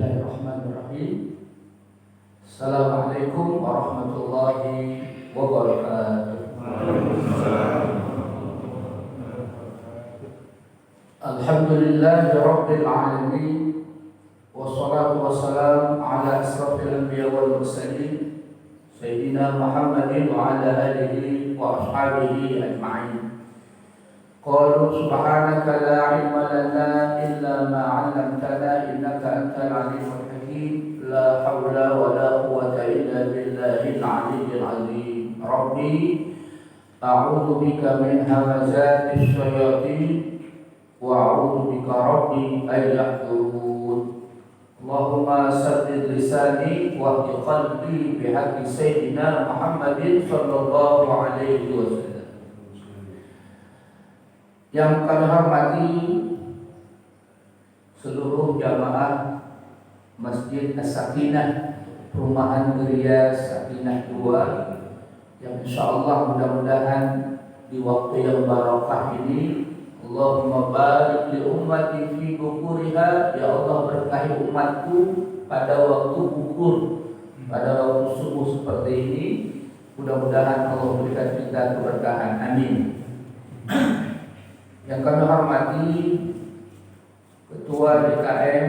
Bismillahirrahmanirrahim. Assalamualaikum warahmatullahi wabarakatuh. Alhamdulillahi rabbil alamin. Wassalatu wassalamu ala asrafil anbiya wal mursalin Sayyidina Muhammadin wa ala alihi wa ashabihi ajma'in. Qalu subhanaka la ilma lana illa ma 'allamtana innaka antal alimul hakim. La hawla wa la quwwata illa billahil aliyyil azim. Rabbi a'udzu bika min hamazatis syayatin wa a'udzu bika rabbi an yahdurun. Allahumma saddid lisani wa hdi qalbi bihaqqi sayyidina Muhammadin sallallahu alaihi wasallam. Yang kami hormati seluruh jamaah Masjid As-Sakinah, Perumahan Geria Sakinah 2, yang insyaallah mudah-mudahan di waktu yang barokah ini Allahumma barik li ummati fi bukuriha, ya Allah berkahi umatku pada waktu bukur, pada waktu subuh seperti ini. Mudah-mudahan Allah berikan kita keberkahan, amin. Yang kami hormati Ketua DKM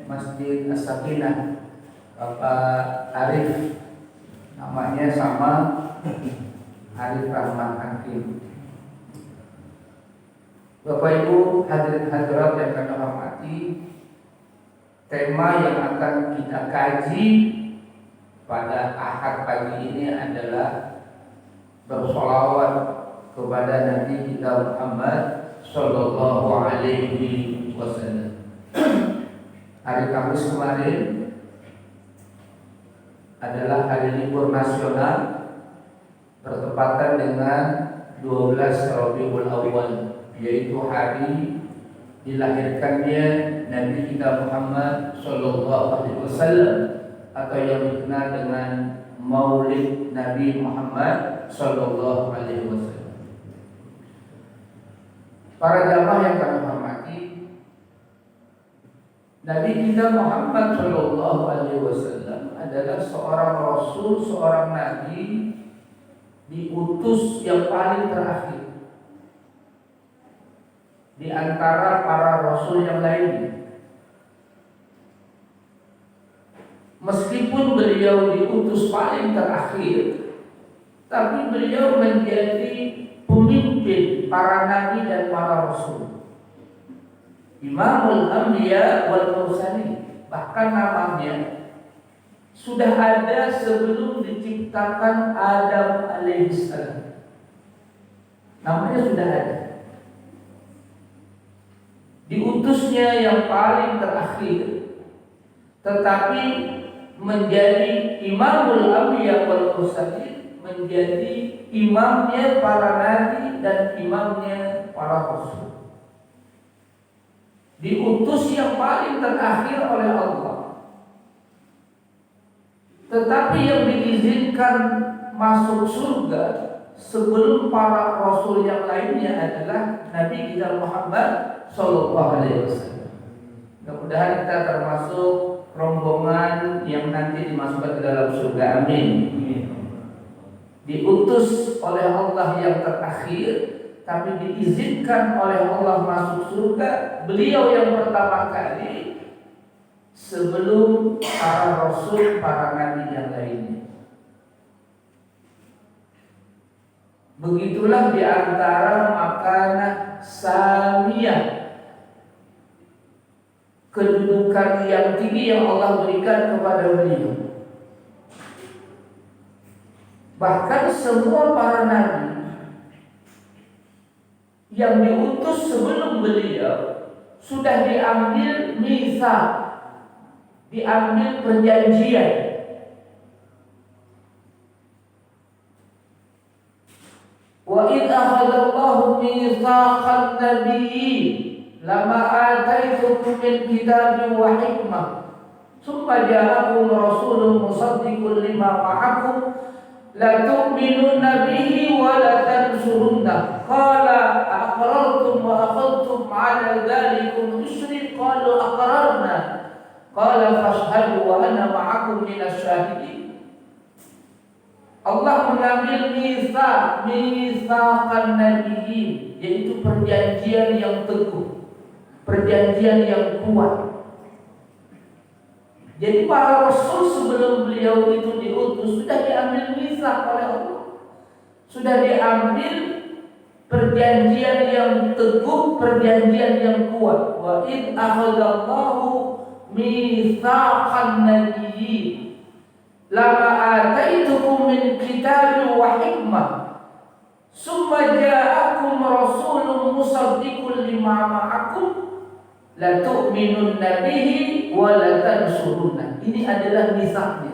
Masjid As-Sakinah, Bapak Arif, namanya sama, Arif Rahman Hakim. Bapak Ibu hadirin hadirat yang kami hormati, tema yang akan kita kaji pada Ahad pagi ini adalah bersolawat kepada Nabi kita Muhammad Sallallahu alaihi wasallam. Hari Kamis kemarin adalah hari libur nasional bertepatan dengan 12 Rabiul Awal, yaitu hari dilahirkannya Nabi kita Muhammad Sallallahu alaihi wasallam, atau yang dikenal dengan Maulid Nabi Muhammad Sallallahu alaihi wasallam. Para jamaah yang kami hormati, Nabi kita Muhammad Sallallahu alaihi wasallam adalah seorang rasul, seorang nabi, diutus yang paling terakhir di antara para rasul yang lainnya. Meskipun beliau diutus paling terakhir, tapi beliau menjadi pemimpin para nabi dan para rasul, Imamul Anbiya wal Mursalin. Bahkan namanya sudah ada sebelum diciptakan Adam alaihissalam. Namanya sudah ada. Diutusnya yang paling terakhir, tetapi menjadi Imamul Anbiya wal Mursalin, menjadi imamnya para nabi dan imamnya para rasul. Diutus yang paling terakhir oleh Allah, tetapi yang diizinkan masuk surga sebelum para rasul yang lainnya adalah Nabi kita Muhammad Sallallahu alaihi wasallam. Mudah-mudahan kita termasuk rombongan yang nanti dimasukkan ke dalam surga, amin. Diutus oleh Allah yang terakhir, tapi diizinkan oleh Allah masuk surga. Beliau yang pertama kali sebelum para rasul, para nabi yang lainnya. Begitulah di antara makanah samiyah, kedudukan yang tinggi yang Allah berikan kepada beliau. Bahkan semua para nabi yang diutus sebelum beliau sudah diambil mitsaq, diambil perjanjian. Wa idh akhadallahu mitsaqan nabiyyin lama ataitukum min kitabin wa hikmah thumma ja'akum rasulun musaddiqun lima ma'akum la tu'minunna bihi wa la tansurunna qala aqrartum wa akhadtum 'ala dhalikum isri qalu aqrarna Qala fashhadu wa ana ma'akum minas syahidin. Allah mengambil mitsaqan nabiyyin, yaitu perjanjian yang teguh, perjanjian yang kuat. Jadi para rasul sebelum beliau itu diutus sudah diambil mitsaq oleh Allah. Sudah diambil perjanjian yang teguh, perjanjian yang kuat. Wa id akhadallahu mitsaqan nabiyyin lama ataitukum min kitabin wa hikmah summa ja'akum rasulun musaddiqun lima ma'akum la tu'minunna bihi wa la tansurunna. Ini adalah mitsaqnya.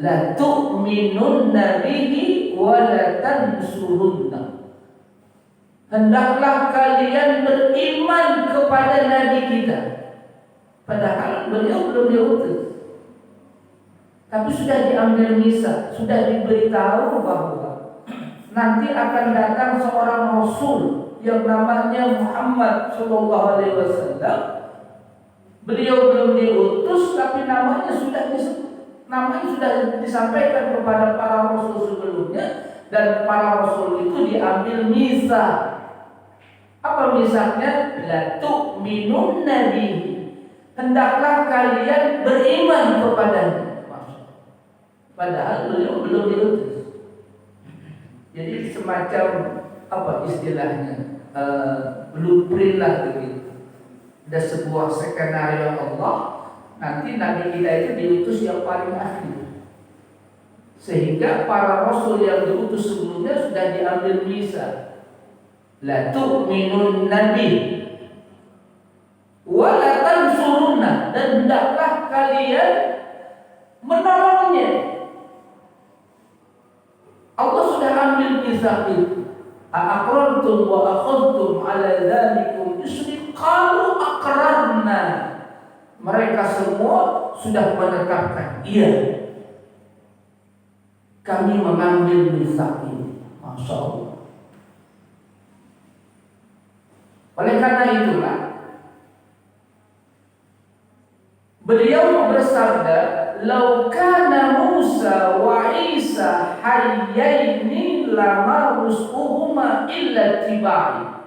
La tu'minunna bihi wa la tansurunna. Hendaklah kalian beriman kepada nabi kita. Padahal beliau belum diutus. Tapi sudah diambil mitsaq, sudah diberitahu bahwa nanti akan datang seorang rasul yang namanya Muhammad sallallahu alaihi wasallam. Beliau belum diutus tapi namanya sudah disebut. Namanya sudah disampaikan kepada para rasul sebelumnya, dan para rasul itu diambil mitsaq. Apa mitsaqnya? La tu'minunna bihi. Hendaklah kalian beriman kepadanya. Padahal beliau belum diutus. Jadi semacam apa istilahnya, blueprint lah begitu. Ada sebuah skenario Allah, nanti nabi kita itu diutus yang paling akhir. Sehingga para rasul yang diutus sebelumnya sudah diambil mitsaq. La tu'minun nabi wa la tansurunna, dan hendaklah kalian menolongnya. Allah sudah ambil mitsaq itu. Aqrantum wa akhadtum ala dzalikum isri qalu aqrarna. Mereka semua sudah menetapkan, iya, kami mengambil mitsaq ini. Masya Allah. Oleh karena itulah beliau bersabda, "Lau kana Musa wa Isa hayyaini lama rusquhuma illa tibai."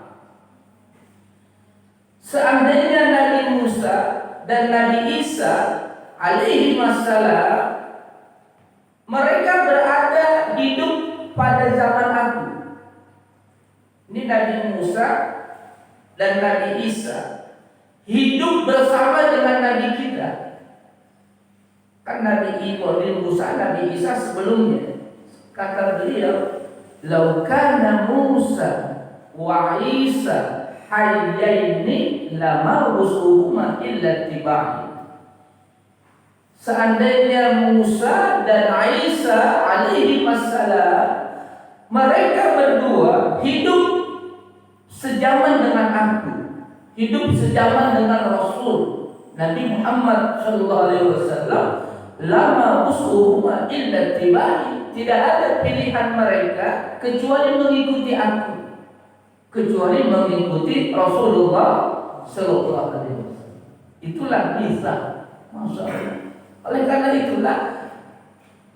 Seandainya Nabi Musa dan Nabi Isa alaihi wassalam mereka berada hidup pada zaman aku. Ini Nabi Musa dan Nabi Isa hidup bersama dengan Nabi kita. Kan Nabi Ibrahim, Musa, Nabi Isa sebelumnya. Kata beliau, "Lau kana Musa wa Isa hayyaini lama rusuhuma illa tibai." Seandainya Musa dan Isa alaihi wassalam mereka berdua hidup sejaman dengan aku, hidup sejaman dengan Rasul Nabi Muhammad sallallahu alaihi wasallam, lama usuhuma illa tibai, tidak ada pilihan mereka kecuali mengikuti aku, kecuali mengikuti Rasulullah sallallahu alaihi wasallam. Itulah mitsaq. Masya Allah. Oleh karena itulah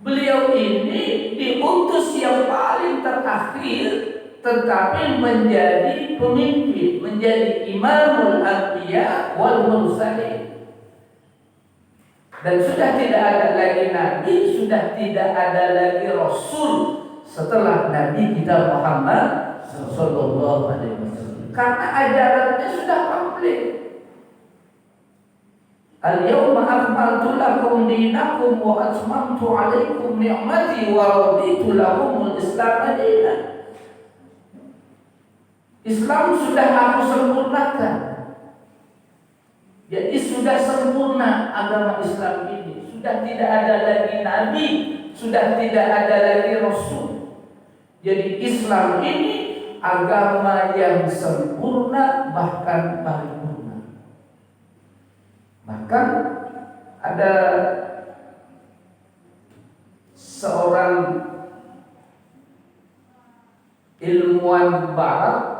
beliau ini diutus yang paling terakhir, tetapi menjadi pemimpin, menjadi imamul anbiya wal mursalin. Dan sudah tidak ada lagi nabi, sudah tidak ada lagi rasul setelah Nabi kita Muhammad sallallahu alaihi wasallam. Karena ajarannya sudah komplit. Al-yawma akmaltu lakum dinakum wa atmamtu alaikum ni'mati wa raditu lakumul Islam dinan. Islam sudah aku sempurnakan. Jadi sudah sempurna agama Islam ini. Sudah tidak ada lagi nabi, sudah tidak ada lagi rasul. Jadi Islam ini agama yang sempurna, bahkan paripurna. Bahkan ada seorang ilmuwan barat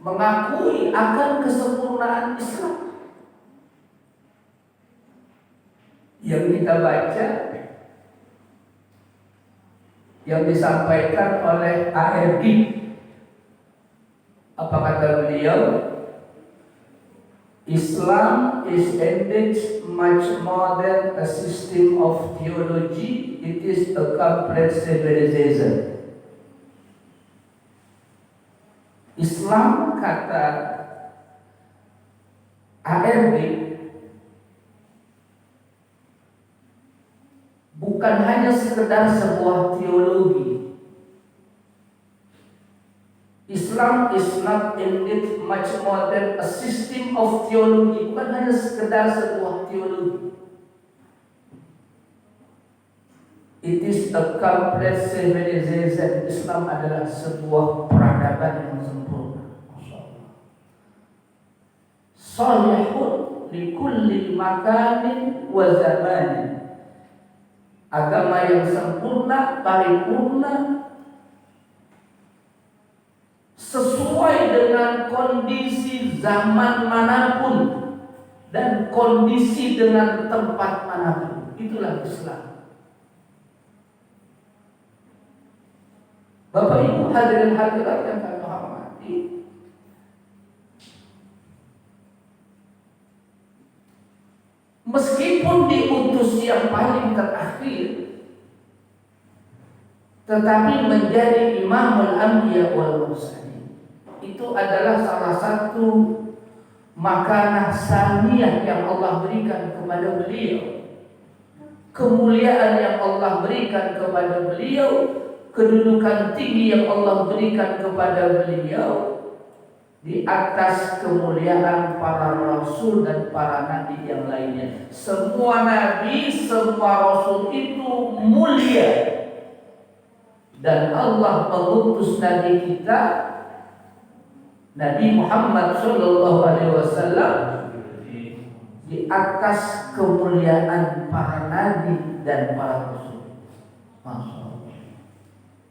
mengakui akan kesempurnaan Islam. yang kita baca yang disampaikan oleh ARD. Apa kata beliau? Islam is indeed much more than a system of theology. It is a complex civilization. Islam, kata ARD, bukan hanya sekedar sebuah teologi. Islam is not indeed much more than a system of theology. Bukan hanya sekedar sebuah teologi. It is a complex civilization. Islam adalah sebuah peradaban yang sempurna. Salihun li kulli makanin wa zamanin. Agama yang sempurna, paripurna, sesuai dengan kondisi zaman manapun dan kondisi dengan tempat manapun. Itulah Islam. Bapak Ibu hadirin hadirat yang kami hormati, meskipun diutus yang paling terakhir, tetapi menjadi imamul anbiya wal mursalin. Itu adalah salah satu makanah saniyah yang Allah berikan kepada beliau, kemuliaan yang Allah berikan kepada beliau, kedudukan tinggi yang Allah berikan kepada beliau di atas kemuliaan para rasul dan para nabi yang lainnya. Semua nabi, semua rasul itu mulia, dan Allah mengutus nabi kita, Nabi Muhammad sallallahu alaihi wasallam, di atas kemuliaan para nabi dan para rasul. Masya Allah.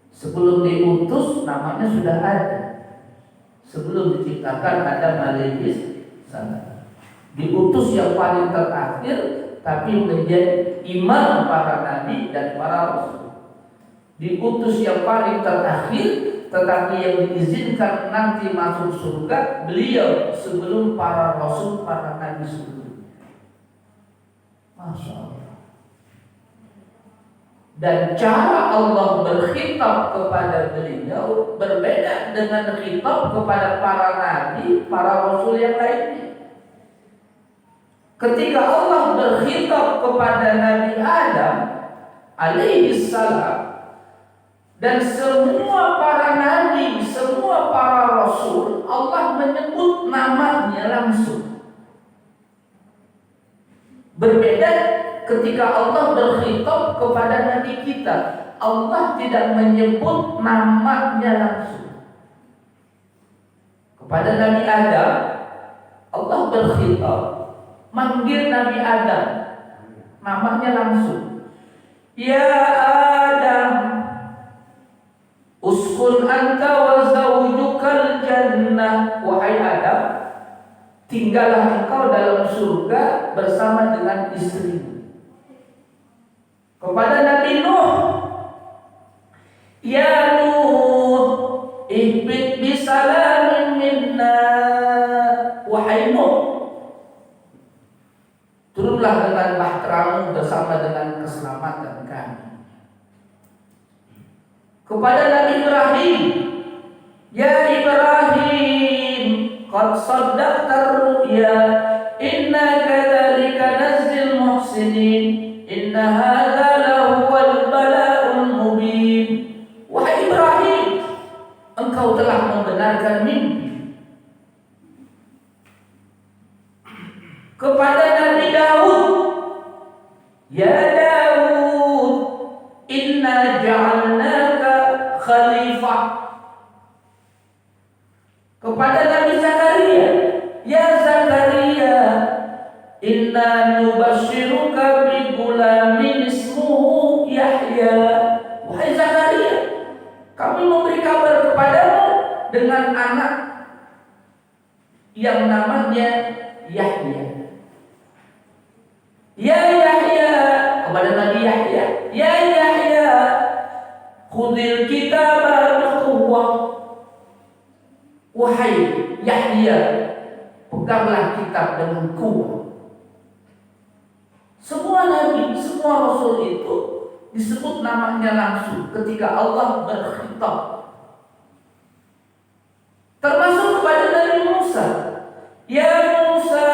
Sebelum diutus namanya sudah ada. Sebelum diciptakan Adam alaihi salam. Diutus yang paling terakhir, tapi menjadi imam para nabi dan para rasul. Diutus yang paling terakhir, tetapi yang diizinkan nanti masuk surga beliau sebelum para rasul, para nabi sebelumnya. Masya Allah. Dan cara Allah berkhitab kepada beliau berbeda dengan khitab kepada para nabi, para rasul yang lainnya. Ketika Allah berkhitab kepada Nabi Adam alaihi salam, dan semua para nabi, semua para rasul, Allah menyebut namanya langsung. Berbeda ketika Allah berkhitab kepada nabi kita, Allah tidak menyebut namanya langsung. Kepada Nabi Adam, Allah berkhitab, manggil Nabi Adam, namanya langsung. Ya Adam, uskun anta wa zawjukal jannah. Wahai Adam, tinggallah engkau dalam surga bersama dengan istrimu. Kepada Nabi Nuh, ya Nuh, ihbit bisalamin minna. Wahai Nuh, turunlah dengan bahteramu bersama dengan keselamatan kami. Kepada Nabi Ibrahim, ya Ibrahim, qad saddaqta ru'ya, inna kadzalika nazil muhsinin, inna hadza lahuwal bala'ul mubin. Wahai Ibrahim, engkau telah membenarkan mimpi. Kepada Nabi Daud, ya Daud, inna ja'alnaka khalifah. Kepada Nabi Zakaria, ya Zakaria, inna nubashiruka bi gulamin ismuhu Yahya. Wahai Zakaria, kami memberi kabar kepadamu dengan anak yang namanya Yahya. Ya Yahya, ya Yahya khudil kitaba biquwwah. Wahai Yahya, peganglah kitab dengan kuat. Semua nabi, semua rasul itu disebut namanya langsung ketika Allah berkhitab. Termasuk kepada Nabi Musa. Ya Musa,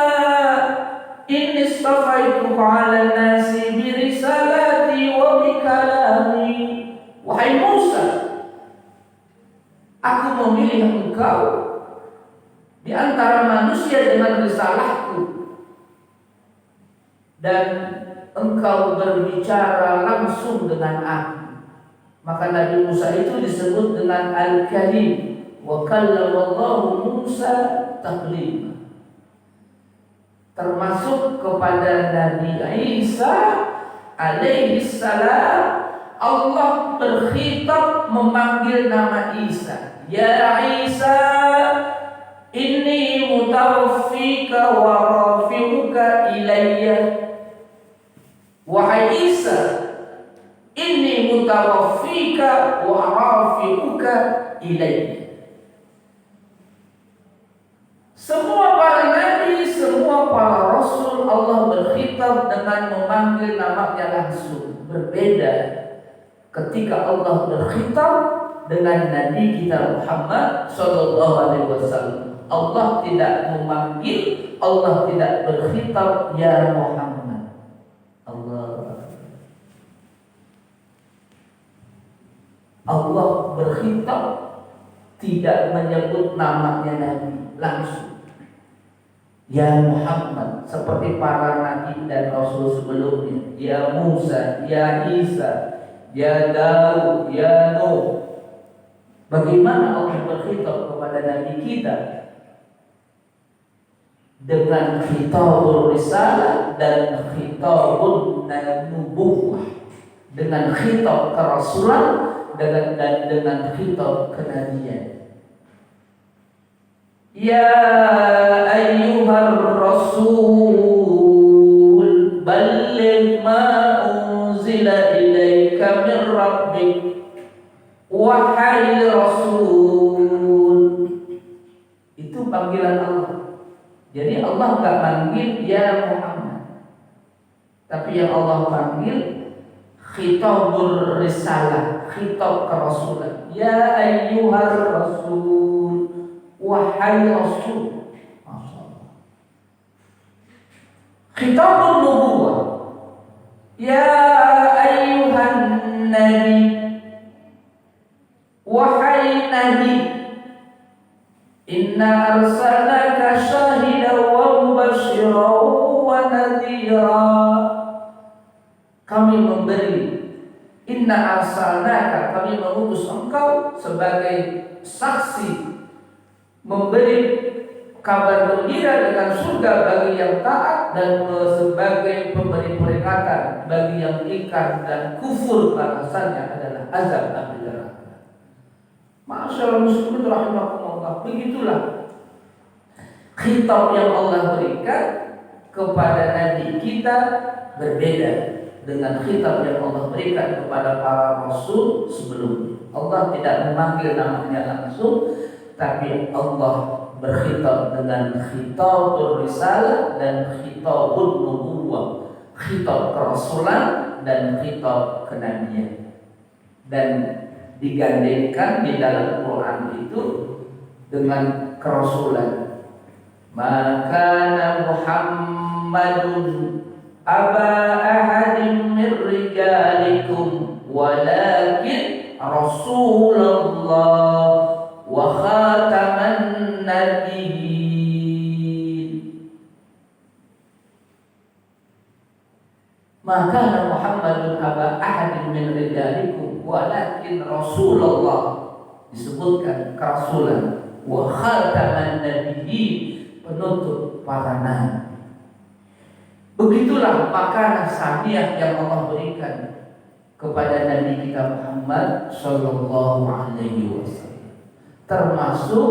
inni istafaituka 'ala nasi bi risalati wa bi kalami. Wahai Musa, aku memilih engkau di antara manusia dengan risalahku, dan engkau berbicara langsung dengan aku. Maka Nabi Musa itu disebut dengan Al-Kalim. Wa kallamallahu Musa taklima. Termasuk kepada Nabi Isa alaihi salam, Allah berkhitab memanggil nama Isa. Ya Isa, inni mutawaffika wa rafi'uka ilayya. Wahai Isa, inni mutawaffika wa rafi'uka ilayya. Semua para nabi, semua para rasul, Allah berkhitab dengan memanggil namanya langsung. Berbeda ketika Allah berkhitab dengan Nabi kita Muhammad sallallahu alaihi wasallam. Allah tidak memanggil, Allah tidak berkhitab ya Muhammad. Allah berkhitab tidak menyebut namanya Nabi langsung. Ya Muhammad, seperti para nabi dan rasul sebelumnya. Ya Musa, ya Isa, ya Daud, ya Nuh. Bagaimana Allah berkhitab kepada nabi kita? Dengan khitabul risalah dan khitabul nubuwah. Dengan khitab kerasulan dan dengan khitab kenabian. Ya ayyuhar rasul balligh ma unzila ilaika min rabbik. Wahai rasul, itu panggilan Allah. Jadi Allah enggak manggil ya Muhammad, tapi yang Allah panggil khitabur risalah, khitab kerasulan. Ya ayyuhar rasul, wahai rasul. Masyaallah. Khitabun nubuwah. Ya ayyuhan nabi, wahai nabi. Inna arsalnaka syahidan wa mubasysyiran wa nadhira. Kami memberi, inna arsalnaka, kami mengutus engkau sebagai saksi, memberi kabar gembira dengan surga bagi yang taat dan sebagai pemberi peringatan bagi yang ingkar dan kufur, balasannya adalah azab api neraka. Ma'asyiral muslimin rahimakumullah. Begitulah khitab yang Allah berikan kepada nabi kita berbeda dengan khitab yang Allah berikan kepada para rasul sebelumnya. Allah tidak memanggil namanya langsung, tapi Allah berkhitab dengan khitabul risalah dan khitabul nubuwwah, khitab kerasulan dan khitab kenabian. Dan digandengkan di dalam Quran itu dengan kerasulan. Maka Muhammadun aba ahadin min rijalikum walakin Rasulullah wa khataman nabiyyin. Maka Muhammadun aba ahadin min rijalikum walakin Rasulullah, disebutkan kerasulan, wa khataman nabiyyin, penutup para nabi. Begitulah makanan samiah yang Allah berikan kepada Nabi kita Muhammad sallallahu alaihi wasallam. Termasuk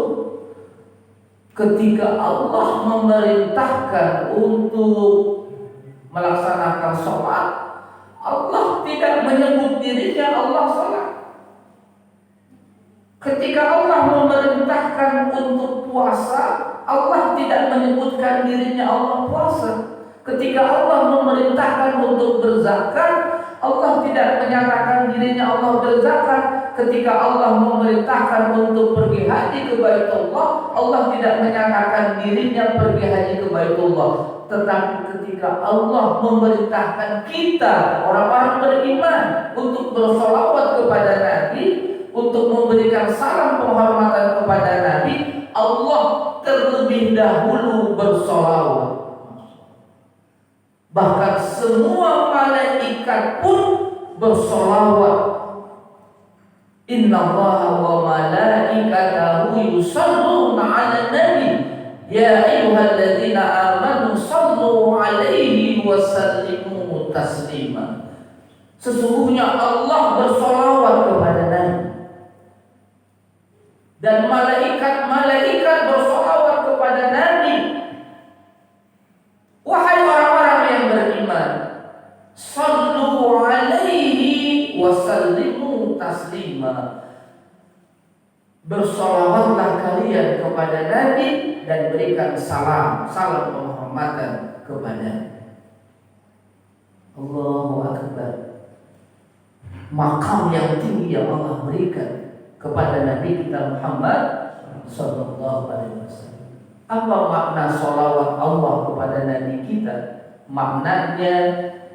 ketika Allah memerintahkan untuk melaksanakan sholat, Allah tidak menyebut dirinya Allah salat. Ketika Allah memerintahkan untuk puasa, Allah tidak menyebutkan dirinya Allah puasa. Ketika Allah memerintahkan untuk berzakat, Allah tidak menyatakan dirinya Allah berzakat. Ketika Allah memerintahkan untuk pergi haji ke Baitullah, Allah tidak menyatakan dirinya pergi haji ke Baitullah. Tetapi ketika Allah memerintahkan kita, orang-orang beriman, untuk bersolawat kepada Nabi, untuk memberikan salam penghormatan kepada Nabi, Allah terlebih dahulu bersolawat. Bahkan semua malaikat pun bersolawat. Innallaha wa malaikatahu yusalluna 'alan nabi ya ayyuhalladzina amanu sallu 'alaihi wa sallimu taslima. Sesungguhnya Allah bersolawat kepada Nabi dan malaikat-malaikat bersolawat kepada Nabi. Wahai orang-orang yang beriman, sallu 'alaihi wa sallimu taslima. Bersolawatlah kalian kepada Nabi dan berikan salam penghormatan kepadanya. Allahu Akbar. Makam yang tinggi yang Allah berikan kepada Nabi kita Muhammad sallallahu alaihi wasallam. Apa makna solawat Allah kepada Nabi kita? Maknanya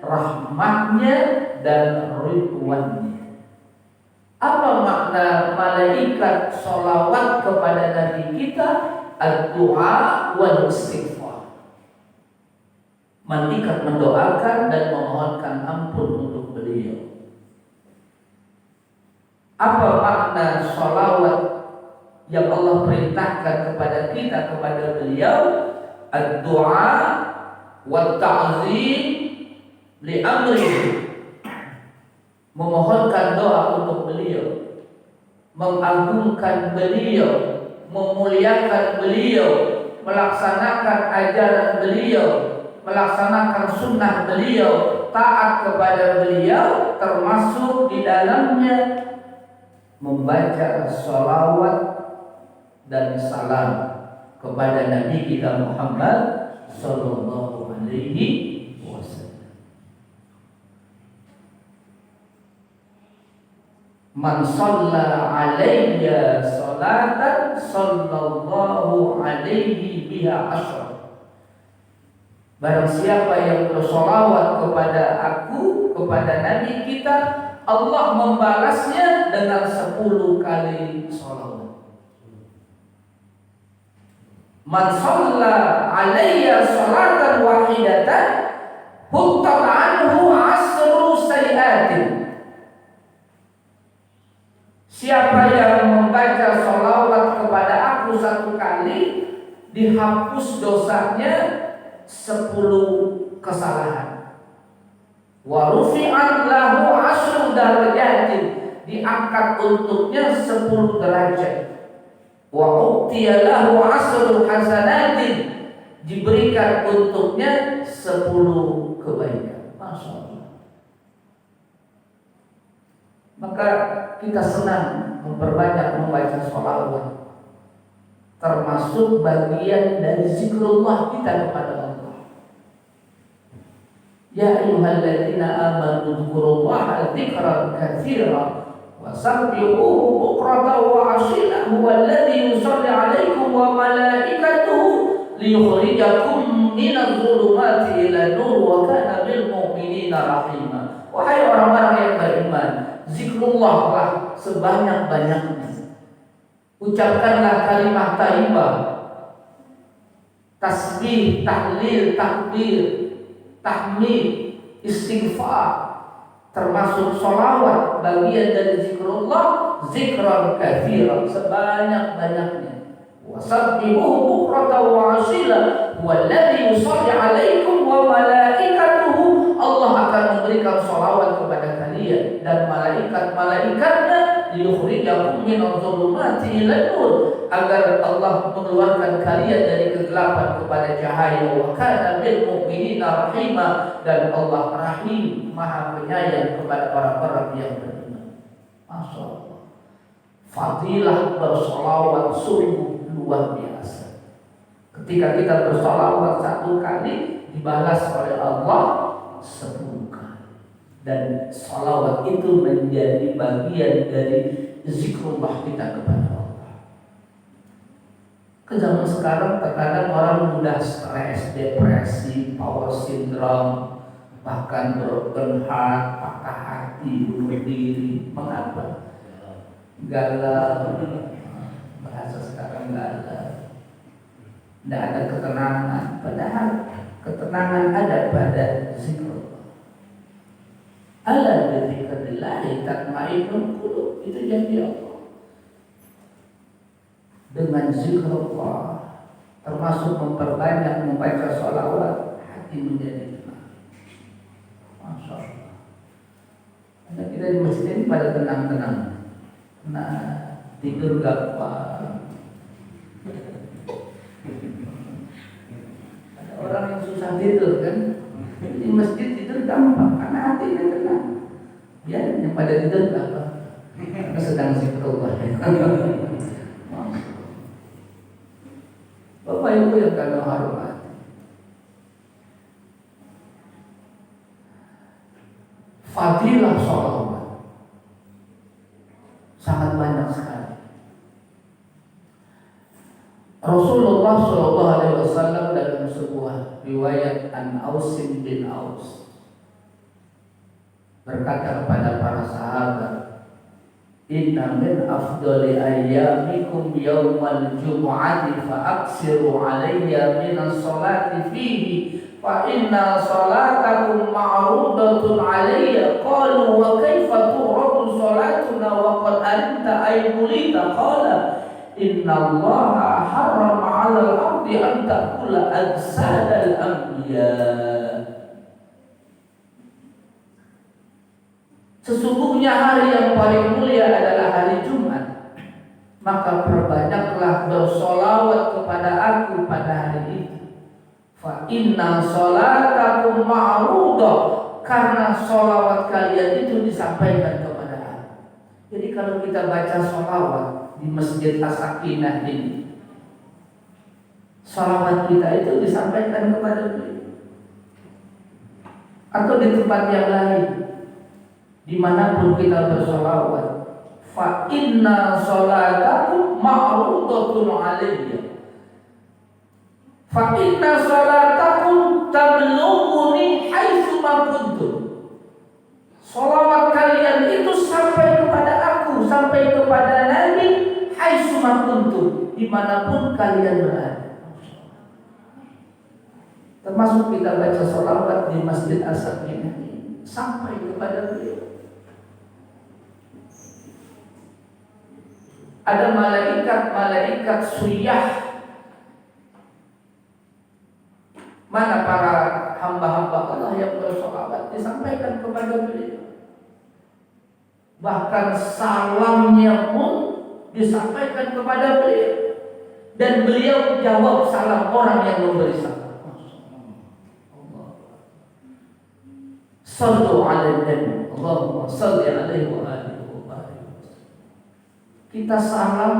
rahmatnya dan ridwannya. Apa makna malaikat solawat kepada Nabi kita? Ad-du'a wal istighfar. Malaikat mendoakan dan memohonkan ampun untuk beliau. Apa makna solawat yang Allah perintahkan kepada kita kepada beliau? Ad-du'a wa ta'zim li amrihi. Memohonkan doa untuk beliau, mengagungkan beliau, memuliakan beliau, melaksanakan ajaran beliau, melaksanakan sunnah beliau, taat kepada beliau, termasuk di dalamnya membaca sholawat dan salam kepada Nabi kita Muhammad sallallahu alaihi wasallam. Man shalla alayya salatan sallallahu alaihi biha asyra. Barang siapa yang bersolawat kepada aku, kepada Nabi kita, Allah membalasnya dengan 10 kali sholawat. Man shalla alayya salatan wahidatan huttat anhu 10 sayiatin. Siapa yang membaca sholawat kepada aku 1 kali, dihapus dosanya 10 kesalahan. Wa rufi'at lahu 10 darajatin, diangkat untuknya 10 derajat. Wa u'tiya lahu 10 hasanatin, diberikan untuknya 10 kebaikan. Masya Allah. Maka kita senang memperbanyak membaca sholawat, termasuk bagian dari zikrullah kita kepada Allah. Ya ayyuhalladzina amanu dzkurullaha dzikran katsiran wasabbihuhu bukratan wa asila huwallazi yusalli 'alaikum wa malaikatuhu liyukhrijakum minadh dhulumati ila nur wa kana bil mu'minina rahima. Wahai orang-orang yang beriman, zikrullah sebanyak-banyaknya. Ucapkanlah kalimat thayyibah, tasbih, tahlil, takbir, tahmid, istighfar, termasuk sholawat, bagian dari zikrullah, zikran katsiran, sebanyak-banyaknya. Wasabbihuhu bukratan wa asila wallazi yusalli 'alaikum wa malaikatuhu. Allah akan memberikan sholawat kepada kalian dan malaikat-malaikatnya liyukhrijakum minadh dhulumati ilal nur, agar Allah mengeluarkan kalian dari kegelapan kepada cahaya. Wa kana bil mu'minina rahima, dan Allah rahim, maha penyayang kepada orang-orang yang beriman. Masya Allah, fadilah bersolawat sungguh luar biasa. Ketika kita bersolawat satu kali, dibalas oleh Allah 10 kali. Dan solawat itu menjadi bagian dari zikrullah kita kepada Allah. Ke zaman sekarang terkadang orang mudah stres, depresi, power syndrome, bahkan broken heart, patah hati, bunuh diri. Mengapa? Galau, bahasa sekarang galau, tidak ada ketenangan. Padahal ketenangan ada pada zikrullah. Ala bi dzikrillah tatma'innul qulub, itu janji Allah. Dengan zikrullah, termasuk memperbanyak membaca sholawat, hati menjadi tenang. Masya Allah. Karena kita di masjid ini pada tenang-tenang. Nah, tidur gampang. Ada orang yang susah tidur kan? Di masjid tidur gampang karena hatinya tenang. Ya, yang pada tidur gampang karena sedang zikrullah. Bapak Ibu yang kami hormati, fadilah sholawat sangat banyak sekali. Rasulullah Shallallahu Alaihi Wasallam dalam sebuah riwayat an Ausin bin Aus berkata kepada para sahabat, inna min afdali ayyamikum yawmal jumu'ati fa'aksiru alayya minas salati fihi fa inna salatakum ma'rudatun alayya. Qalu wa kaifa tu'radu salatuna wa qad arinta aymulita? Qala inna allaha harrama 'alal ardi an ta'kula ajsadal anbiya. Sesungguhnya hari yang paling mulia adalah hari Jumat, maka perbanyaklah bersolawat kepada aku pada hari itu. Fa inna sholatakum ma'rudah, karena solawat kalian itu disampaikan kepada aku. Jadi kalau kita baca solawat di Masjid As-Sakinah ini, solawat kita itu disampaikan kepada beliau. Atau di tempat yang lain, dimanapun kita bersolawat, fa inna sholatakum ma'rudatun alayya, fa inna sholatakum tablughuni haitsu ma kuntum. Sholawat kalian itu sampai kepada aku, sampai kepada Nabi, haitsu ma kuntum, dimanapun kalian berada. Termasuk kita baca sholawat di Masjid As-Sakinah ini, sampai kepada beliau. Ada malaikat suyah. Mana para hamba-hamba Allah yang bersolawat, disampaikan kepada beliau. Bahkan salamnya pun disampaikan kepada beliau, dan beliau jawab salam orang yang memberi salam. Sallu ala nabi, Allahumma salli alaihi wa alihi. Kita salam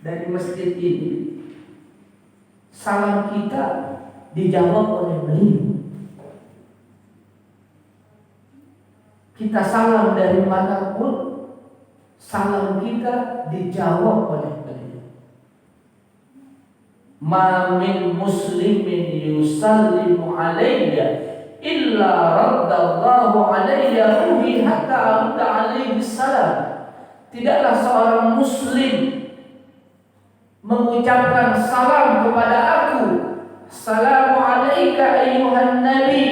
dari masjid ini, salam kita dijawab oleh beliau. Kita salam dari manapun, salam kita dijawab oleh beliau. Ma min muslimin yusallimu alayya illa raddallahu alayya ruhi hatta arudda alaihi salam. Tidaklah seorang muslim mengucapkan salam kepada aku, salamu alaika ayyuhan nabi,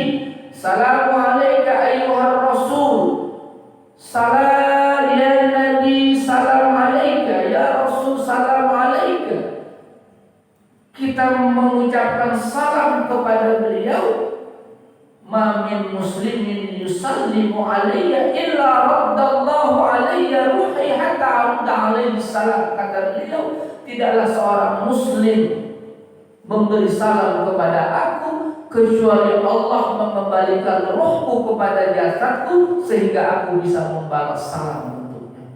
salamu alaika ayyuhan rasul, salam ya nabi, salam alaika ya rasul, salam alaika. Kita mengucapkan salam kepada beliau, ma min muslimin yusallimu alayya illa raddallahu alayya ruhi hatta arudda alaihi salam. Kata beliau, tidaklah seorang muslim memberi salam kepada aku kecuali Allah mengembalikan rohku kepada jasadku sehingga aku bisa membalas salam untuknya.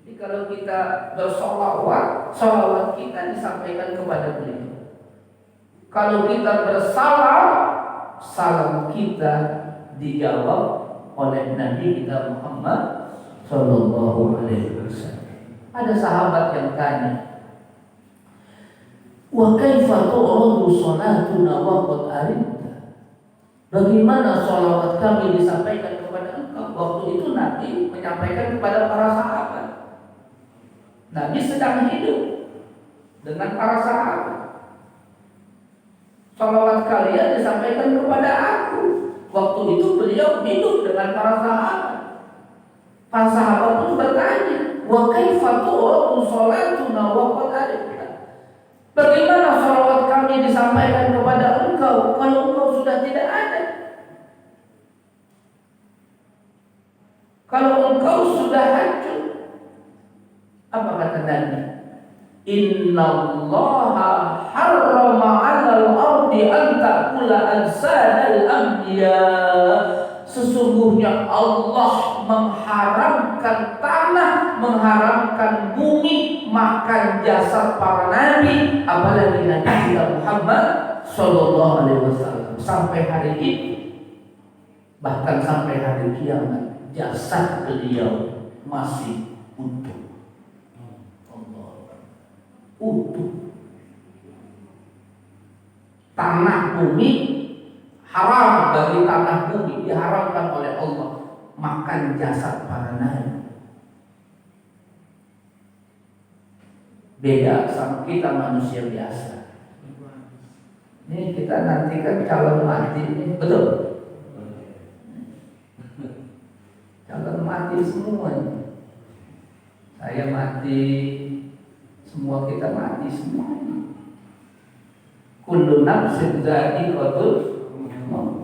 Jadi kalau kita bersolawat, solawat kita disampaikan kepada beliau. Kalau kita bersalam, salam kita dijawab oleh Nabi kita Muhammad Sallallahu Alaihi Wasallam. Ada sahabat yang tanya, wa kaifa tu'radu salatuna wa qad arinta? Bagaimana salawat kami disampaikan kepada engkau? Waktu itu Nabi menyampaikan kepada para sahabat. Nabi sedang hidup dengan para sahabat. Salawat kalian disampaikan kepada aku. Waktu itu beliau hidup dengan para sahabat. Para sahabat pun bertanya, wa kaifa tu'radu salatuna wa qad arinta? Bagaimana salawat kami disampaikan kepada engkau kalau engkau sudah tidak ada? Kalau engkau sudah hancur. Apa kata Nabi? Innallaha harrama 'alal ardi an ta'kula ajsadal anbiya. Sesungguhnya Allah mengharamkan tanah, mengharamkan bumi makan jasad para nabi, apalagi Nabi kita Muhammad Sallallahu Alaihi Wasallam. Sampai hari ini, bahkan sampai hari kiamat, jasad beliau masih utuh. Utuh. Tanah bumi haram, bagi tanah bumi diharamkan oleh Allah makan jasad para nabi. Beda sama kita manusia biasa. Ini kita nanti kan calon mati ini, betul? Calon mati semua ini. Saya mati, semua kita mati semua. Kullu nafsin dha'iqatul maut.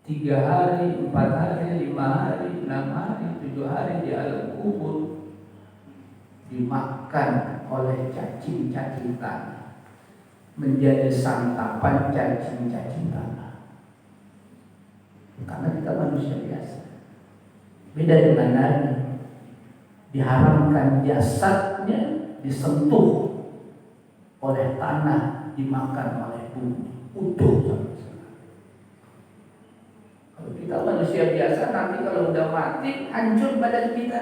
3 hari, 4 hari, 5 hari, 6 hari, 7 hari di alam kubur dimakan oleh cacing-cacing tanah, menjadi santapan cacing-cacing tanah. Karena kita manusia biasa. Beda dengan Nabi, diharamkan jasadnya disentuh oleh tanah, dimakan oleh bumi, utuh. Kalau kita manusia biasa, nanti kalau udah mati hancur badan kita,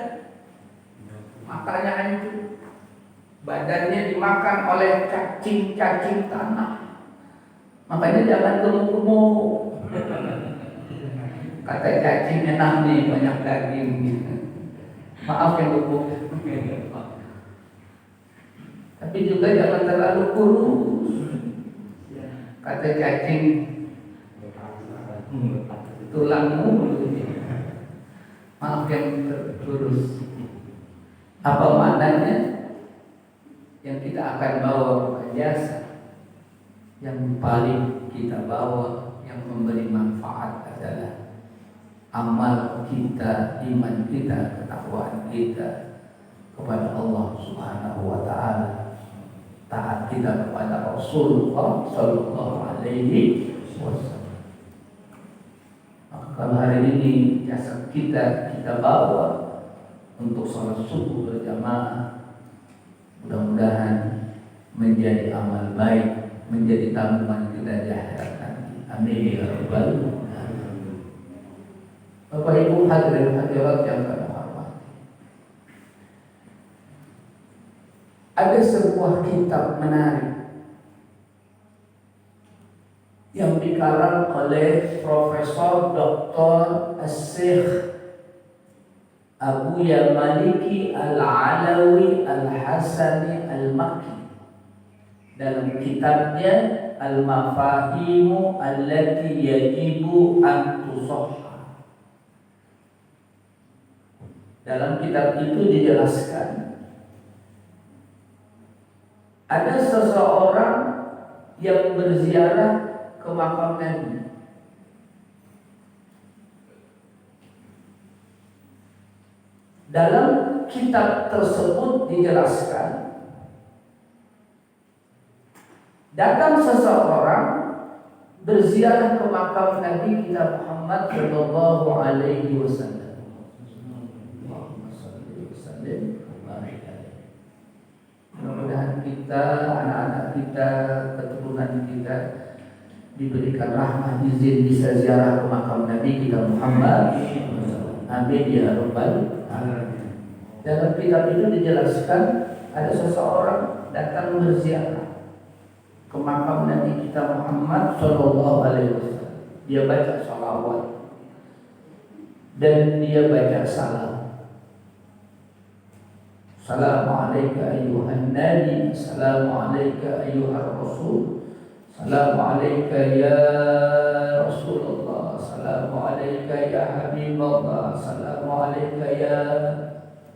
makanya hancur. Badannya dimakan oleh cacing-cacing tanah. Makanya jangan gemuk-gemuk. Kata cacing enak nih, banyak daging. Maaf yang gemuk. Tapi juga jangan terlalu kurus. Kata cacing, tulangmu. Maaf yang kurus. Apa maknanya? Yang kita akan bawa bukan jasa. Yang paling kita bawa, yang memberi manfaat adalah amal kita, iman kita, ketakwaan kita kepada Allah Subhanahu wa Ta'ala, taat kita kepada Rasulullah Sallallahu Alaihi Wasallam. Maka kalau hari ini jasad kita bawa untuk sholat subuh berjamaah, mudah-mudahan menjadi amal baik, menjadi tanggungan kita di akhirat nanti. Amin ya rabbal alamin. Bapak Ibu hadirin hadirat yang kami hormati, ada sebuah kitab menarik yang dikarang oleh Profesor Dr. As-Syekh Abu Yamaliki Al-Alawi Al-Hasani Al-Makki dalam kitabnya Al-Mafahimu Allati Yajibu An Tusahha. Dalam kitab itu dijelaskan Ada seseorang yang berziarah ke makam Nabi. Dalam kitab tersebut dijelaskan, datang seseorang berziarah ke makam Nabi kita Muhammad sallallahu alaihi wasallam. Mudah-mudahan kita, anak-anak kita, keturunan kita diberikan rahmat izin bisa ziarah ke makam Nabi kita Muhammad. Amin ya rabbal alamin. Dalam kitab itu dijelaskan ada seseorang datang berziarah ke makam Nabi kita Muhammad sallallahu alaihi wasallam. Dia baca shalawat dan dia baca salam. Assalamualaikum ayuhan nabi, assalamualaikum ayuhan rasul, assalamualaikum ya Rasulullah, assalamualaikum ya Habibullah, assalamualaikum ya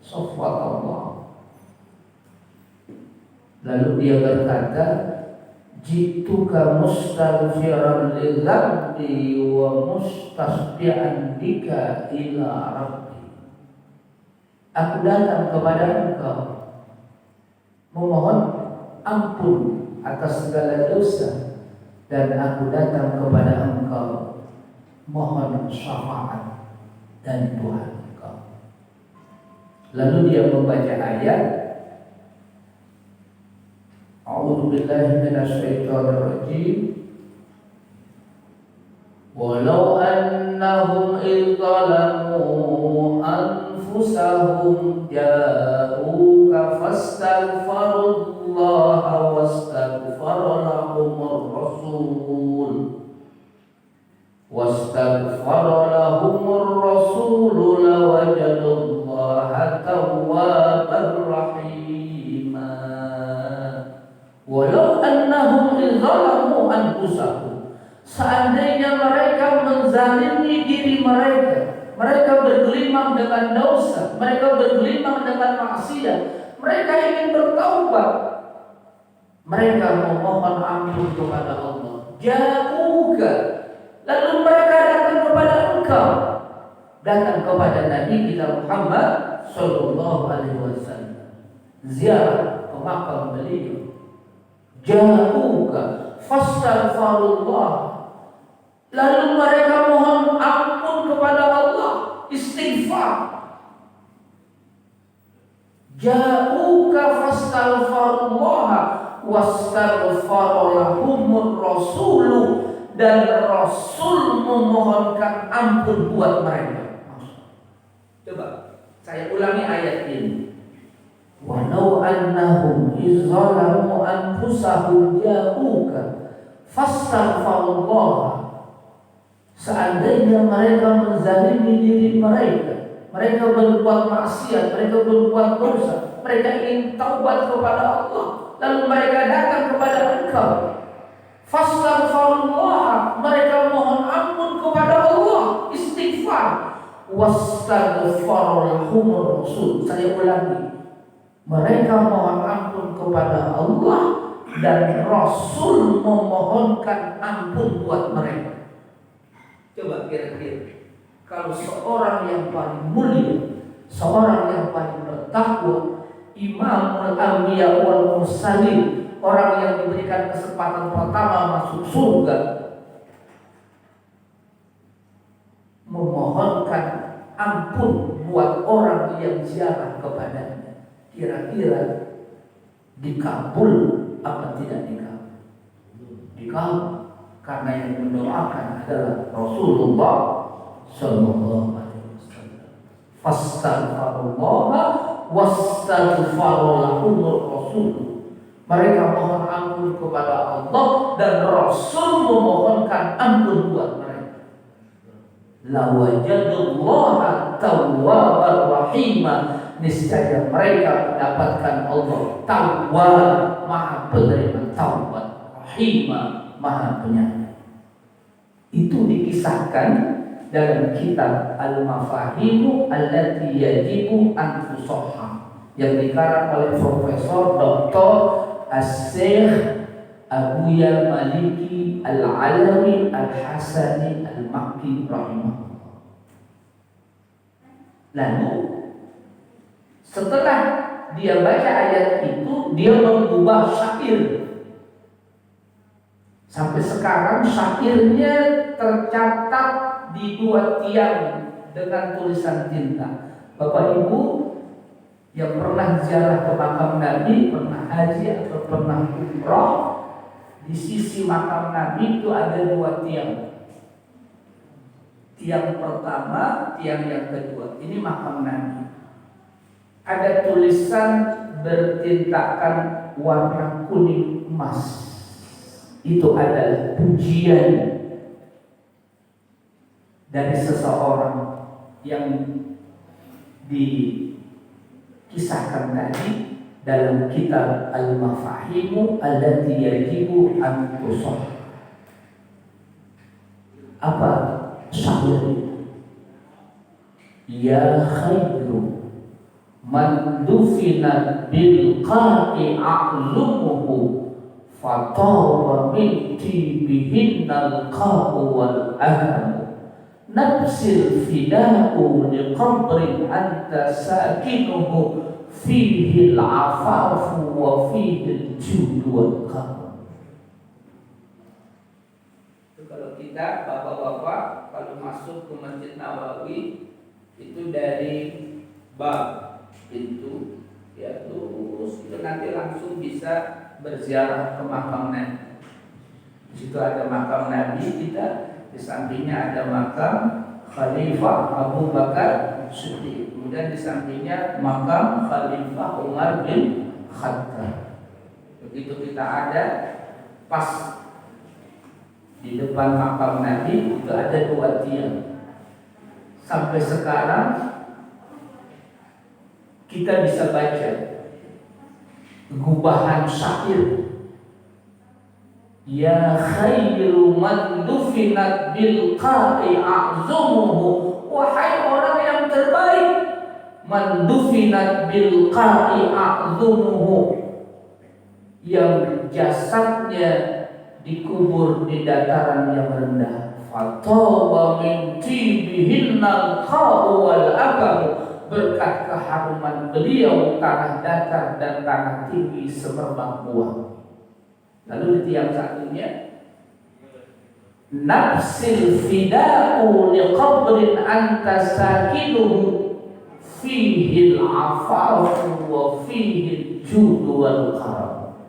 Safwatullah. Lalu dia berkata, jituka mustaghfiran lidzambi wa mustasdian bika ila rabbi. Aku datang kepada engkau memohon ampun atas segala dosa, dan aku datang kepada engkau mohon syafaat dari Tuhan engkau. Lalu dia membaca ayat, A'udzu billahi minasyaitonir rajim. Walau annahum idh zalamu anfusahum ja'uka fastaghfirullaha wastaghfara lahumur rasul lawajadullaha tawwabar rahima. Walau annahum idh zalamu anfusahum, seandainya mereka menzalimi diri mereka, mereka bergelimang dengan dosa, mereka bergelimang dengan maksiat, mereka ingin bertaubat, mereka memohon ampun kepada Allah. Ja'uka, lalu mereka datang kepada engkau, datang kepada Nabi kita Muhammad sallallahu alaihi wasallam, ziarah ke makam beliau. Ja'uka fastaghfirullah, lalu mereka mohon ampun kepada Allah, istighfar. Ja'uka fastaghfirullah wastaghfara lahumur rasul, dan Rasul memohonkan ampun buat mereka. Coba saya ulangi ayat ini. Walau annahum izzalamu anfusahum ja'uka fastaghfirullah, seandainya mereka menzalimi diri mereka, mereka berbuat maksiat, mereka berbuat dosa, mereka ingin taubat kepada Allah, lalu mereka datang kepada engkau, fastaghfirullah, mereka mohon ampun kepada Allah, istighfar, wastaghfara lahumur rasul. Saya ulangi, mereka mohon ampun kepada Allah dan Rasul memohonkan ampun buat mereka. Coba kira-kira kalau seorang yang paling mulia, seorang yang paling bertakwa, Imamul Anbiya wal Mursalin, orang yang diberikan kesempatan pertama masuk surga, memohonkan ampun buat orang yang ziarah kepadanya, kira-kira dikabul apa tidak dikabul? Dikabul, karena yang mendoakan adalah Rasulullah sallallahu alaihi wasallam. Fastaghfirullah wastaghfara lahumur rasul. Mereka mohon ampun kepada Allah dan Rasul memohonkan ampun buat mereka. Lawajadullaha tawwabar rahima, niscaya mereka mendapatkan Allah Tawwab, Maha penerima taubat, Rahimah, Maha penyayang. Itu dikisahkan dalam kitab Al-Mafahimu allati yajibu an tusahhah, yang dikarang oleh Profesor Dr. As-Syekh Abuya Maliki Al-Alawi Al-Hasani Al-Makki rahimahullah. Lalu setelah dia baca ayat itu, dia mengubah syair. Sampai sekarang syairnya tercatat di 2 tiang dengan tulisan tinta. Bapak Ibu yang pernah ziarah ke makam Nabi, pernah haji atau pernah umrah, di sisi makam Nabi itu ada 2 tiang. Tiang pertama, tiang yang kedua. Ini makam Nabi. Ada tulisan bertintakan warna kuning emas. Itu adalah pujian dari seseorang yang dikisahkan tadi dalam kitab Al-Mafahimu allati yajibu an tusah. Apa syair itu? Ya khairu man dufina bil qa'i a'lumuhu fatara min tibihinnal qa'u wal ahmu nafsil fida'u liqabrin anta sakinuhu fihi al-afafu wa fihi al-judu wal karam. Kalau kita bapak-bapak kalau masuk ke Masjid Nabawi itu dari bab pintu ya terus itu nanti langsung bisa berziarah ke makam Nabi. Di situ ada makam Nabi kita, di sampingnya ada makam Khalifah Abu Bakar Siddiq. Kemudian di sampingnya makam Khalifah Umar bin Khattab. Begitu kita ada pas di depan makam Nabi itu ada 2 tiang. Sampai sekarang kita bisa baca gubahan syair. Ya khairu man dufinat bil qa'i a'zumuhu. Wahai orang yang terbaik, man dufinat bil qa'i a'zumuhu, yang jasadnya dikubur di dataran yang rendah. Fataba min tibihinnal qa'u wal akamu, berkat keharuman beliau tanah datar dan tanah tinggi semerbak buah. Lalu di tiang satunya, nafsil fida'u liqabrin anta sakinuhu fihi al-afafu wa fihi al-judu wal karam.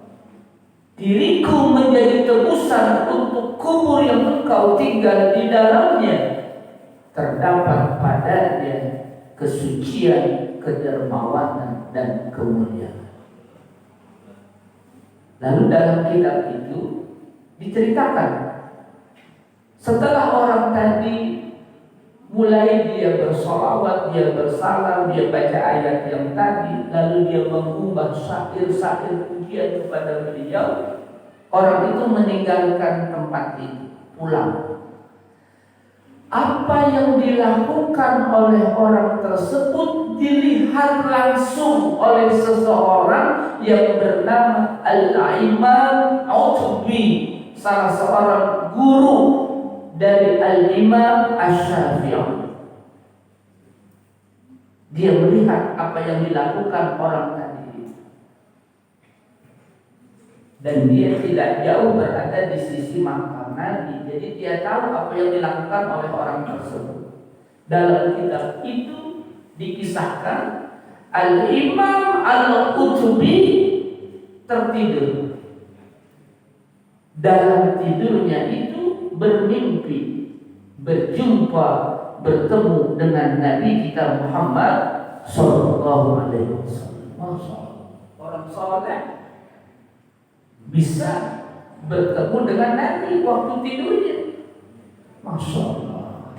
Diriku menjadi tebusan untuk kubur yang engkau tinggal di dalamnya. Terdapat padanya kesucian, kedermawanan dan kemuliaan. Lalu dalam kitab itu diceritakan setelah orang tadi mulai dia bersolawat, dia bersalam, dia baca ayat yang tadi, lalu dia mengubah syair-syair pujian kepada beliau, orang itu meninggalkan tempat itu, pulang. Apa yang dilakukan oleh orang tersebut dilihat langsung oleh seseorang yang bernama Al-Imam Utbi, salah seorang guru dari Al-Imam Asy-Syafi'i. Dia melihat apa yang dilakukan orang tadi, dan dia tidak jauh berada di sisi makam Nabi. Jadi dia tahu apa yang dilakukan oleh orang tersebut. Dalam kitab itu dikisahkan Al-Imam Al-Qutbi tertidur. Dalam tidurnya itu bermimpi berjumpa, bertemu dengan Nabi kita Muhammad sallallahu alaihi wasallam. Orang saleh bisa bertemu dengan Nabi waktu tidurnya. Masya Allah.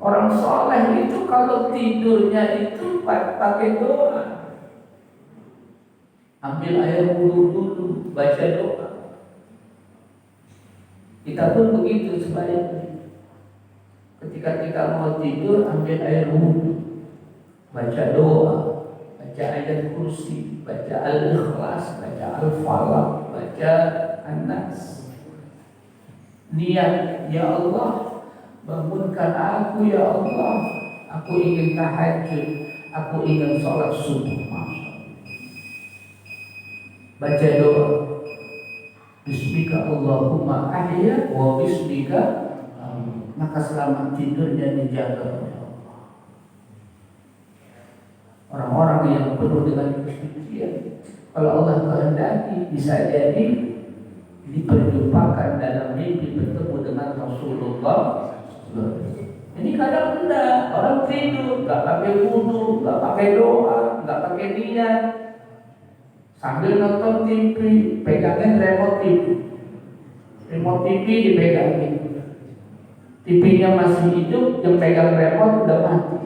Orang soleh itu kalau tidurnya itu pakai doa. Ambil air wudhu dulu, baca doa. Kita pun begitu sebaliknya. Ketika kita mau tidur, ambil air wudhu, baca doa, baca ayat kursi, baca al-ikhlas, baca al-falaq, baca an-nas. Niat, ya Allah, bangunkan aku ya Allah, aku ingin tahajud, aku ingin sholat subuh. Baca doa, Bismika Allahumma ahya wa bismika, maka selamat tidurnya dijaga oleh Allah. Orang-orang yang penuh dengan kesucian, kalau Allah kehendaki bisa jadi diperjumpakan dalam mimpi bertemu dengan Rasulullah. Ini kadang enggak, orang tidur nggak pakai wudu, nggak pakai doa, nggak pakai niat, sambil nonton TV, pegangin remote TV. Remote TV dipegangin. TV-nya masih hidup, yang pegang remote udah mati.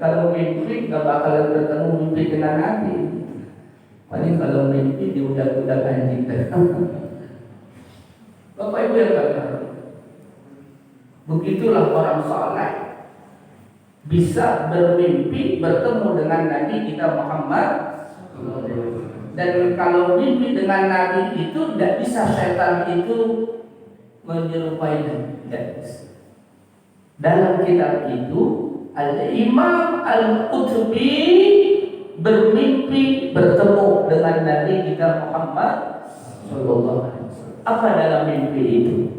Kalau mimpi nggak bakalan bertemu mimpi dengan Nabi. Paling kalau mimpi diudak-udak anjing. Bapak Ibu yang katakan, begitulah orang saleh bisa bermimpi bertemu dengan Nabi kita Muhammad. Dan kalau mimpi dengan Nabi itu tidak bisa setan itu menyerupai Nabi. Dalam kitab itu Al-Imam Al-Qutubi bermimpi bertemu dengan Nabi kita Muhammad sallallahu alaihi wasallam. Apa dalam mimpi itu?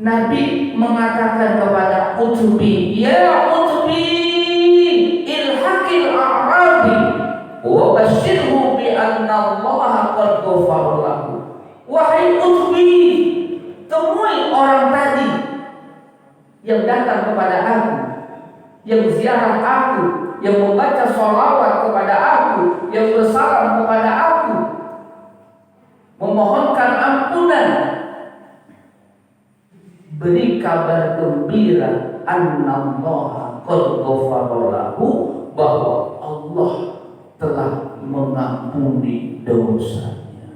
Nabi mengatakan kepada Qutubi, "Ya Qutubi, ilhaqil a'rabi wa basyirhu bi anna Allah qad ghafara lahu." Wahai Qutubi, temui orang tadi yang datang kepada aku, yang ziarah aku, yang membaca sholawat kepada aku, yang bersalam kepada aku, memohonkan ampunan. Beri kabar gembira annallaha qad ghafara lahu, bahwa Allah telah mengampuni dosanya.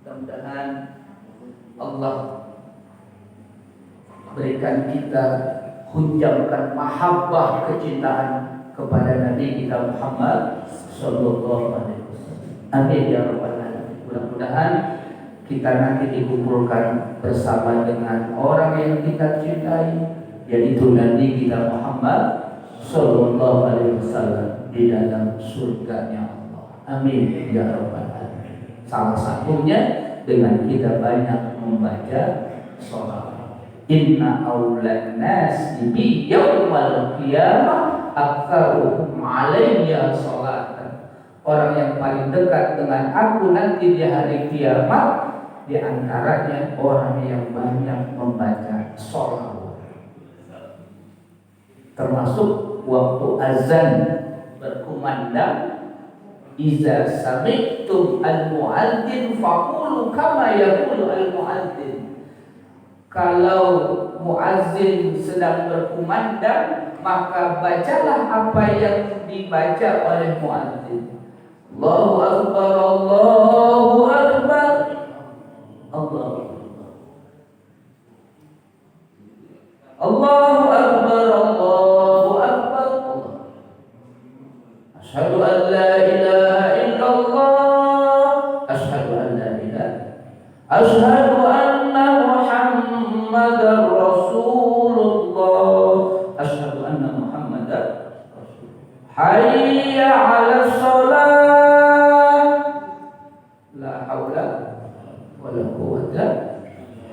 Mudah-mudahan Allah berikan kita, hunjamkan mahabbah kecintaan kepada Nabi kita Muhammad sallallahu alaihi wasallam. Amin ya rabbal alamin. Mudah-mudahan kita nanti dikumpulkan bersama dengan orang yang kita cintai, yaitu Nabi kita Muhammad sallallahu alaihi wasallam di dalam surganya Allah. Amin ya rabbal alamin. Salah satunya dengan kita banyak membaca sholawat. Inna awlan nasi bi yaumal qiyamah aktsaruhum alayya sholatan. Orang yang paling dekat dengan aku nanti di hari kiamat di antaranya orang yang banyak membaca sholawat. Termasuk waktu azan berkumandang, iza sami'tum al-mu'adzin faqulu kama yaqulu al-mu'adzin. Kalau muazzin sedang berkumandang, maka bacalah apa yang dibaca oleh muazzin. Allahu akbar, Allahu akbar, Allahu akbar, Allahu akbar, Allahu akbar. Asyhadu an la ilaha illallah, asyhadu an la ilaha, asyhadu anna Muhammadar Rasulullah, asyhadu anna Muhammadar Rasulullah. Hayya 'alas shalah, la haula wala quwwata,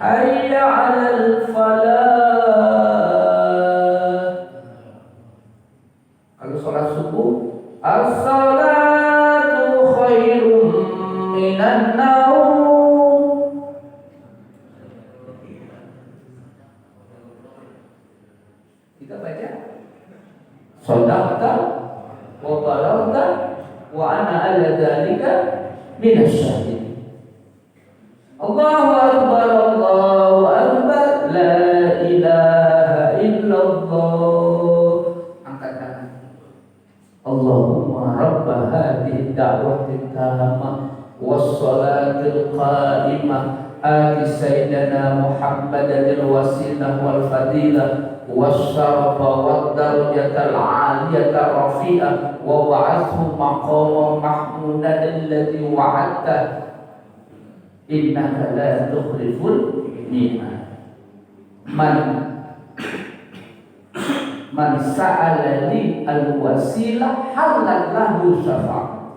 hayya 'alal falah. Kalau salat subuh, as-salatu khairum minan naum. Kita baca shadaqta wa bararta wa ana ala dzalika minasyahidin. Allahu akbar, Allahu akbar, la ilaha illallah. Angkat tangan. Allahumma rabb hadhihi da'wati tammah was salatil القائمة آت سيدنا محمدا الوسيلة والفضيلة والشرف والدرجة العالية الرفيعة وابعثه مقاما محمودا الذي وعدته إنك لا تخلف الميعاد. Man sa'alani al-wasilah halal lahu syafa'ah.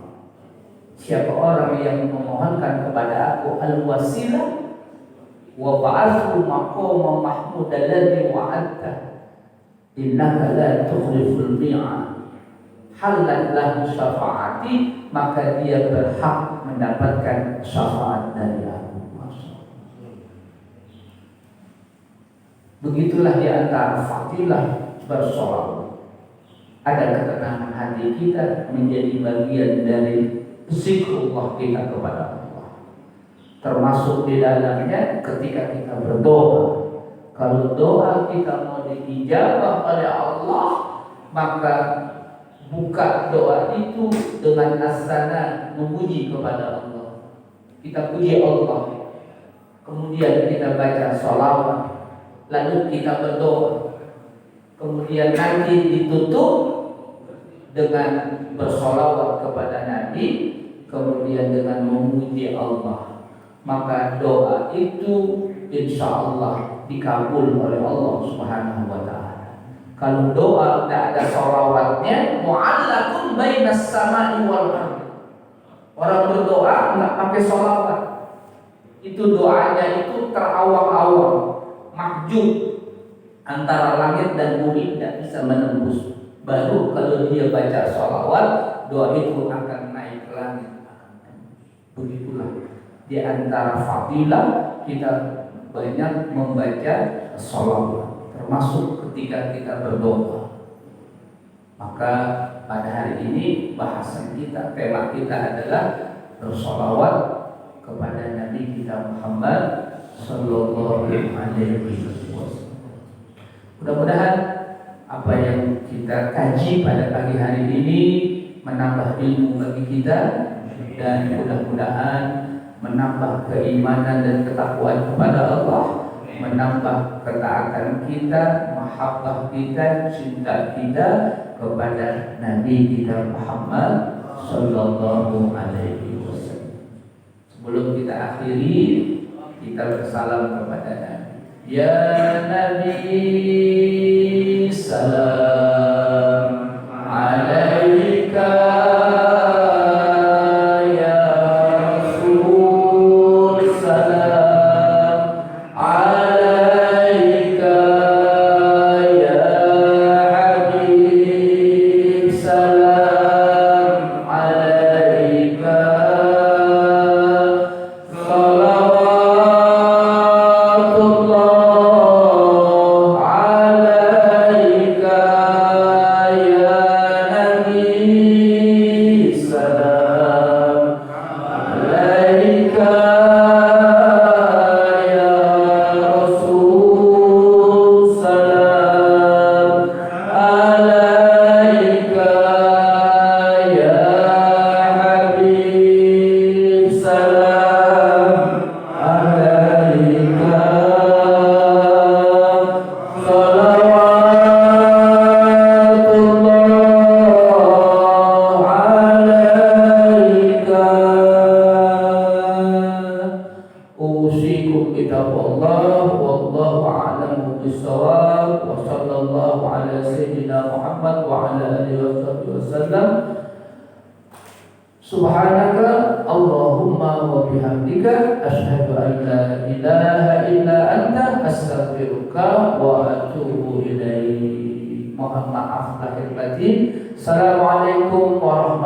Siapa orang yang memohonkan kepada aku al-wasilah wa ba'athu maqama mahmud alladhi wa'adta innaka la tukhliful mi'ad halal lahu syafa'ati, maka dia berhak mendapatkan syafaat dari aku. Begitulah di antara fadilah bersolawat. Ada ketenangan hati kita menjadi bagian dari zikrullah kita kepada Allah. Termasuk di dalamnya ketika kita berdoa. Kalau doa kita mau diijabah oleh Allah, maka buka doa itu dengan asana memuji kepada Allah. Kita puji Allah, kemudian kita baca sholawat, lalu kita berdoa. Kemudian nanti ditutup dengan bersolawat kepada Nabi, kemudian dengan memuji Allah. Maka doa itu insya Allah dikabul oleh Allah Subhanahu wa Ta'ala. Kalau doa tidak ada solawatnya, mu'allakun bainas sama'i wal ardh. Orang berdoa nggak pakai solawat, itu doanya itu terawang-awang, mahjub, antara langit dan bumi tidak bisa menembus. Baru kalau dia baca sholawat, doa itu akan naik ke langit. Begitulah di antara fadilah kita banyak membaca sholawat, termasuk ketika kita berdoa. Maka pada hari ini bahasan kita, tema kita adalah bersholawat kepada Nabi kita Muhammad Sallallahu Alaihi Wasallam. Mudah-mudahan apa yang kita kaji pada pagi hari ini menambah ilmu bagi kita, dan mudah-mudahan menambah keimanan dan ketakwaan kepada Allah, menambah ketaatan kita, mahabbah kita, cinta kita kepada Nabi kita Muhammad Sallallahu Alaihi Wasallam. Sebelum kita akhiri, kita bersalam kepada Nabi. Ya Nabi, salam alaika. Ya Rasul, salam alaika. Ya Habib, salam alaika. Subhanaka Allahumma wa bihamdika asyhadu an la ilaha illa anta astaghfiruka wa atubu ilaik. Mohon maaf lahir batin. Assalamualaikum warahmatullahi wabarakatuh.